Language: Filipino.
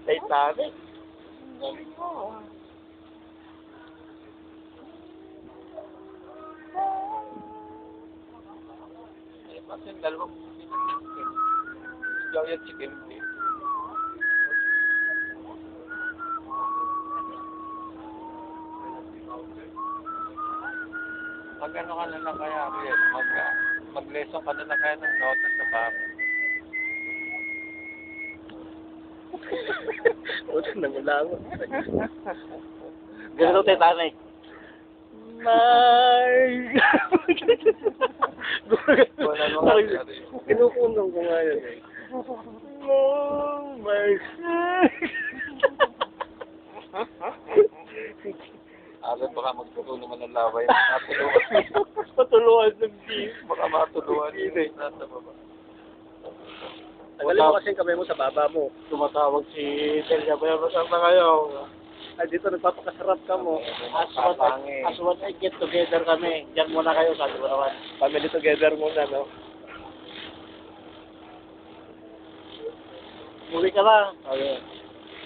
Titanic. Galing mo. Eh, kasi yung dalawang chicken. Giant chicken feet. Mag-ano ka na lang kaya, Riel? Mag-lesson ka na lang kaya ng nota sa papa. Uto na mula ako. Ganito Titanic. Mark! Wala mo nga, Riel. Kinukunong ko nga yun eh. Oh, Mark! Alam, baka magturo naman ng laway. Matuluan. Patuluan ng beef. Baka matuluan yun. Nasa baba. Tagalin mo kasi yung kamay mo sa baba mo. Tumatawag si Delia. Pero saan na kayo? Ay, dito nagpapakasarap ka mo. Kapangi. As what I get together kami. Diyan muna kayo, sabi mo naman. Family together muna, no? Muli ka lang. Okay.